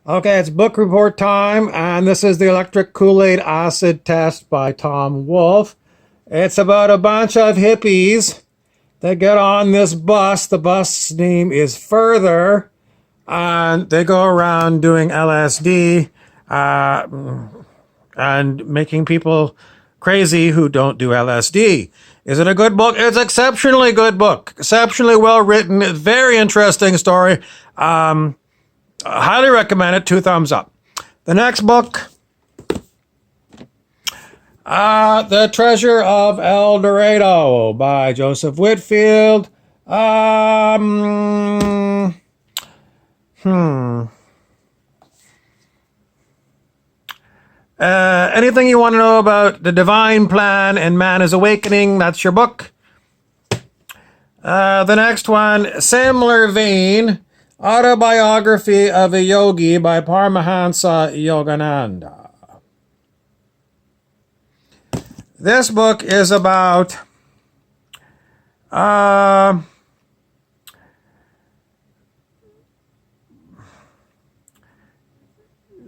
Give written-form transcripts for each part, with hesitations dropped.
Okay, it's book report time, and this is the electric Kool-Aid acid test by Tom Wolfe. It's about a bunch of hippies that get on this bus. The bus name is Further, and they go around doing LSD and making people crazy who don't do LSD. Is it a good book? It's an exceptionally good book, exceptionally well written, very interesting story. Highly recommend it. 2 thumbs up. The next book, The Treasure of El Dorado by Joseph Whitfield. Anything you want to know about the divine plan and man is awakening, that's your book. The next one, similar vein, Autobiography of a Yogi by Paramahansa Yogananda. This book is about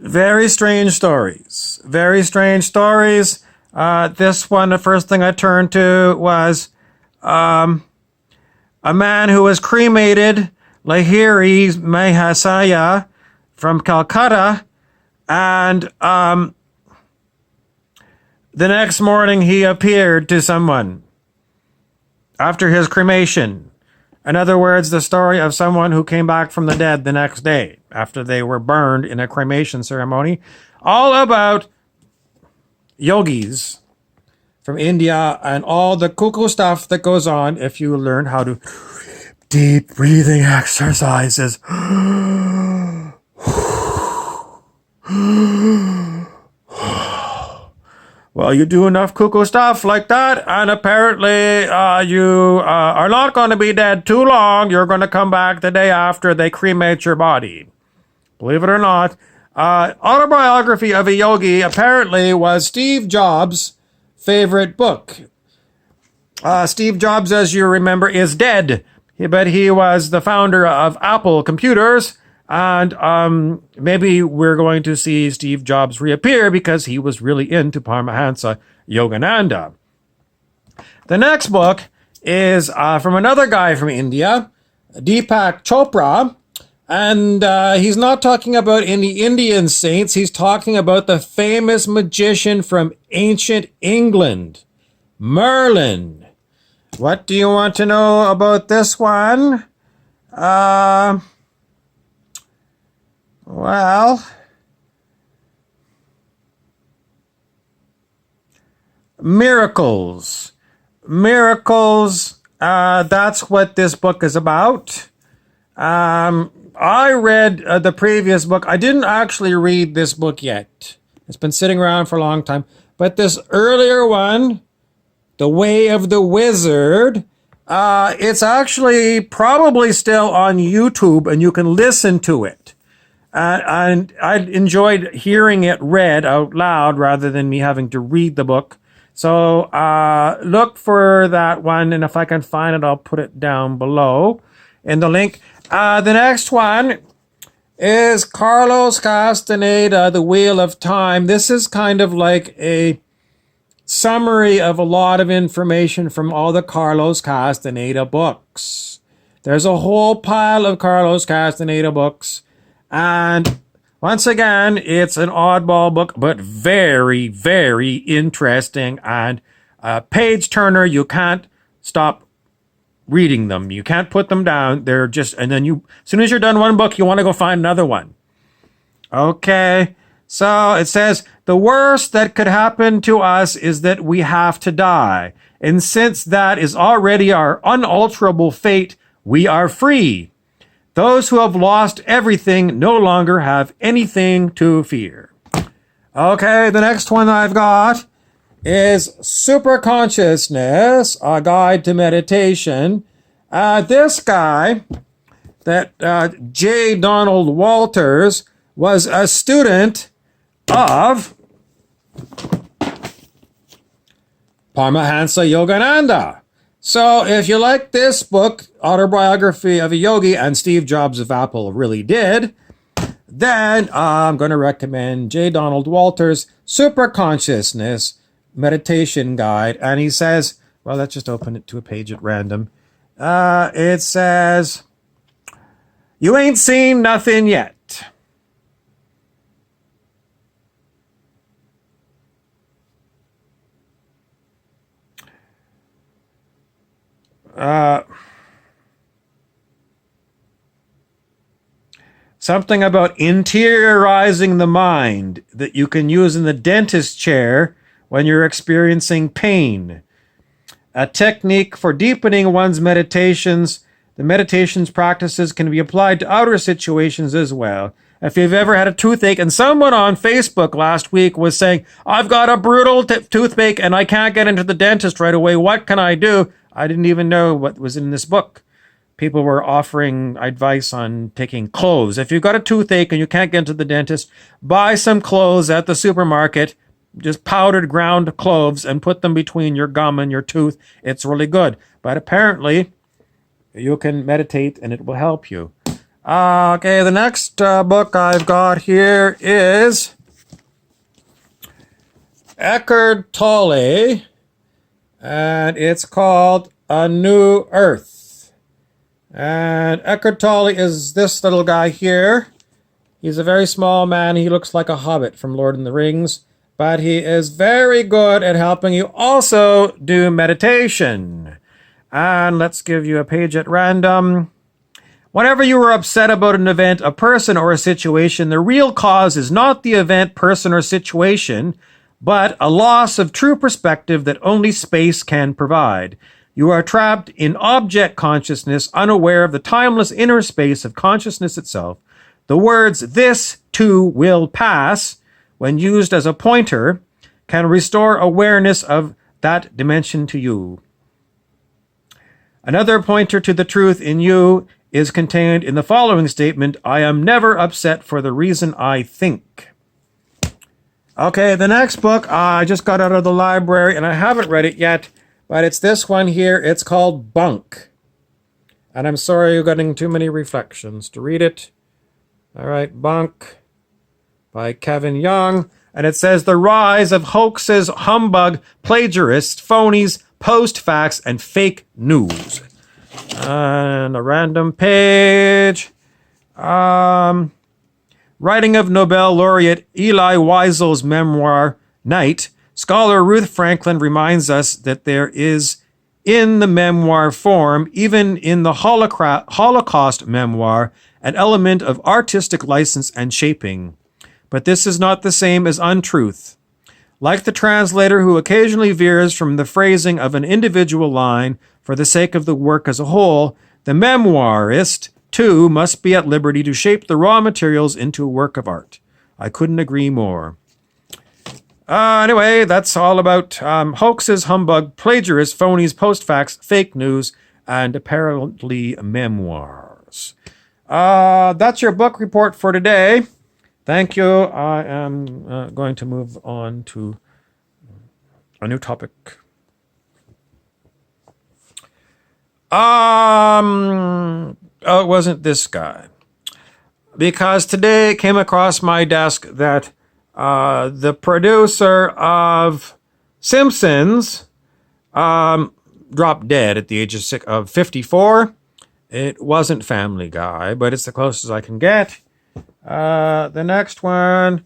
very strange stories. Very strange stories. This one, the first thing I turned to was a man who was cremated, Lahiri Mahasaya from Calcutta, and the next morning he appeared to someone after his cremation. In other words, the story of someone who came back from the dead the next day after they were burned in a cremation ceremony. All about yogis from India and all the cuckoo stuff that goes on if you learn how to deep breathing exercises. Well, you do enough cuckoo stuff like that, and apparently you are not going to be dead too long. You're going to come back the day after they cremate your body. Believe it or not. Autobiography of a Yogi apparently was Steve Jobs' favorite book. Steve Jobs, as you remember, is dead, but he was the founder of Apple Computers. And maybe we're going to see Steve Jobs reappear because he was really into Paramahansa Yogananda. The next book is from another guy from India, Deepak Chopra. And he's not talking about any Indian saints. He's talking about the famous magician from ancient England, Merlin. What do you want to know about this one? Well, miracles. Miracles, that's what this book is about. I read the previous book. I didn't actually read this book yet. It's been sitting around for a long time. But this earlier one, The Way of the Wizard, it's actually probably still on YouTube and you can listen to it. And I enjoyed hearing it read out loud rather than me having to read the book. So look for that one, and if I can find it, I'll put it down below in the link. The next one is Carlos Castaneda, The Wheel of Time. This is kind of like a summary of a lot of information from all the Carlos Castaneda books. There's a whole pile of Carlos Castaneda books. And once again, it's an oddball book, but very, very interesting and page turner. You can't stop reading them. You can't put them down. They're just, and then you, as soon as you're done one book, you want to go find another one. Okay. So it says, the worst that could happen to us is that we have to die. And since that is already our unalterable fate, we are free. Those who have lost everything no longer have anything to fear. Okay, the next one I've got is Super Consciousness, A Guide to Meditation. This guy, that J. Donald Walters, was a student of Paramahansa Yogananda. So if you like this book, Autobiography of a Yogi, and Steve Jobs of Apple really did, Then I'm going to recommend J. Donald Walter's Super Consciousness Meditation Guide. And he says, well, let's just open it to a page at random. It says, you ain't seen nothing yet. Something about interiorizing the mind that you can use in the dentist chair when you're experiencing pain. A technique for deepening one's meditations. The meditations practices can be applied to outer situations as well. If you've ever had a toothache, and someone on Facebook last week was saying, I've got a brutal toothache and I can't get into the dentist right away. What can I do? I didn't even know what was in this book. People were offering advice on taking cloves. If you've got a toothache and you can't get into the dentist, buy some cloves at the supermarket, just powdered ground cloves, and put them between your gum and your tooth. It's really good. But apparently, you can meditate and it will help you. Okay, the next book I've got here is Eckhart Tolle, and it's called A New Earth. And Eckhart Tolle is this little guy here. He's a very small man. He looks like a hobbit from Lord of the Rings, but he is very good at helping you also do meditation. And let's give you a page at random. Whenever you are upset about an event, a person, or a situation, the real cause is not the event, person, or situation, but a loss of true perspective that only space can provide. You are trapped in object consciousness, unaware of the timeless inner space of consciousness itself. The words, this too will pass, when used as a pointer, can restore awareness of that dimension to you. Another pointer to the truth in you is contained in the following statement, I am never upset for the reason I think. Okay, the next book I just got out of the library and I haven't read it yet, but it's this one here. It's called Bunk. And I'm sorry you're getting too many reflections to read it. All right, Bunk by Kevin Young. And it says, the rise of hoaxes, humbug, plagiarists, phonies, post-facts, and fake news. And a random page. Writing of Nobel laureate Elie Wiesel's memoir, Night, scholar Ruth Franklin reminds us that there is, in the memoir form, even in the Holocaust memoir, an element of artistic license and shaping. But this is not the same as untruth. Like the translator who occasionally veers from the phrasing of an individual line for the sake of the work as a whole, the memoirist, too, must be at liberty to shape the raw materials into a work of art. I couldn't agree more. Anyway, that's all about hoaxes, humbug, plagiarists, phonies, post-facts, fake news, and apparently memoirs. That's your book report for today. Thank you. I am going to move on to a new topic. Oh, it wasn't this guy. Because today it came across my desk that the producer of Simpsons dropped dead at the age of 54. It wasn't Family Guy, but it's the closest I can get. The next one.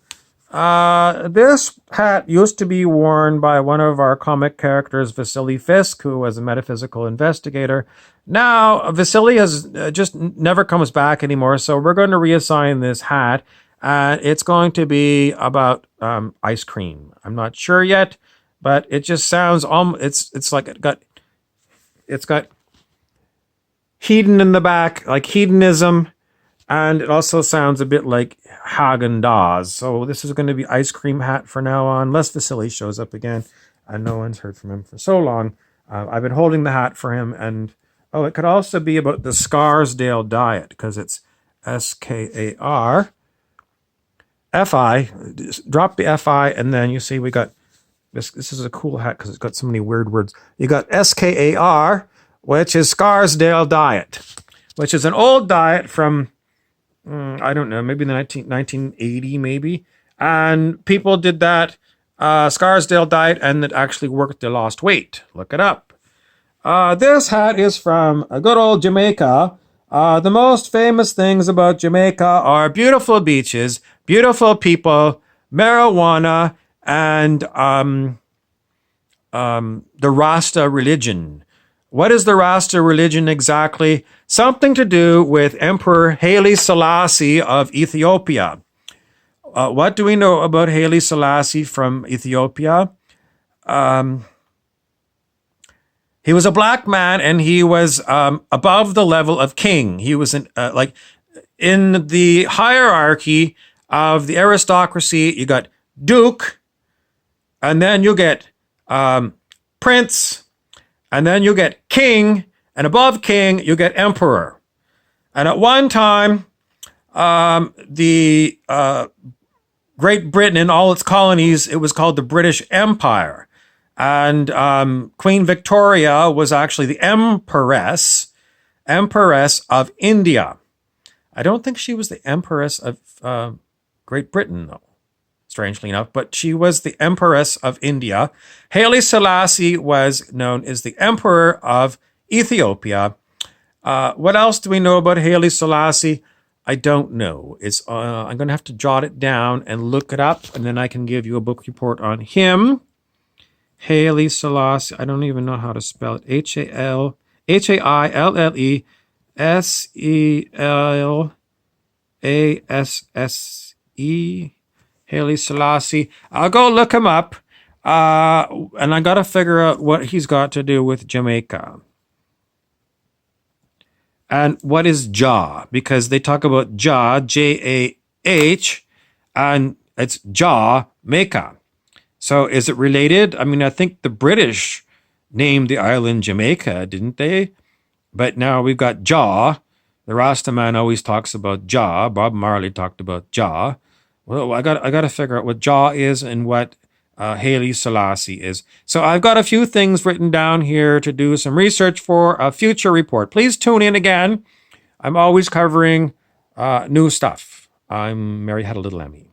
This hat used to be worn by one of our comic characters, Vasily Fisk, who was a metaphysical investigator. Now, Vasily has just never comes back anymore, so we're going to reassign this hat. It's going to be about ice cream. I'm not sure yet, but it just sounds it's like it's got hedon in the back, like hedonism, and it also sounds a bit like Haagen-Dazs. So this is going to be ice cream hat for now on, unless Vasily shows up again, and no one's heard from him for so long. I've been holding the hat for him, and it could also be about the Scarsdale diet, because it's SKAR. FI, drop the FI, and then you see we got this. This is a cool hat because it's got so many weird words. You got SKAR, which is Scarsdale diet, which is an old diet from I don't know, maybe in the 1980 maybe. And people did that Scarsdale diet and it actually worked. They lost weight. Look it up. This hat is from good old Jamaica. The most famous things about Jamaica are beautiful beaches, beautiful people, marijuana, and the Rasta religion. What is the Rasta religion exactly? Something to do with Emperor Haile Selassie of Ethiopia. What do we know about Haile Selassie from Ethiopia? He was a black man, and he was above the level of king. He was like in the hierarchy of the aristocracy. You got duke, and then you get prince, and then you get king, and above king you get emperor. And at one time, the Great Britain and all its colonies, it was called the British Empire. And Queen Victoria was actually the Empress of India. I don't think she was the Empress of Great Britain, though, strangely enough, but she was the Empress of India. Haile Selassie was known as the Emperor of Ethiopia. What else do we know about Haile Selassie? I don't know. I'm going to have to jot it down and look it up, and then I can give you a book report on him. Haile Selassie. I don't even know how to spell it. Hailelleasse. Haile Selassie. I'll go look him up, and I got to figure out what he's got to do with Jamaica. And what is Jah? Because they talk about Jah, J-A-H, and it's Jamaica. So is it related? I mean, I think the British named the island Jamaica, didn't they? But now we've got Jah. The Rasta man always talks about Jah. Bob Marley talked about Jah. Well, I got to figure out what Jah is and what Haile Selassie is. So I've got a few things written down here to do some research for a future report. Please tune in again. I'm always covering new stuff. I'm Mary Had a Little Emmy.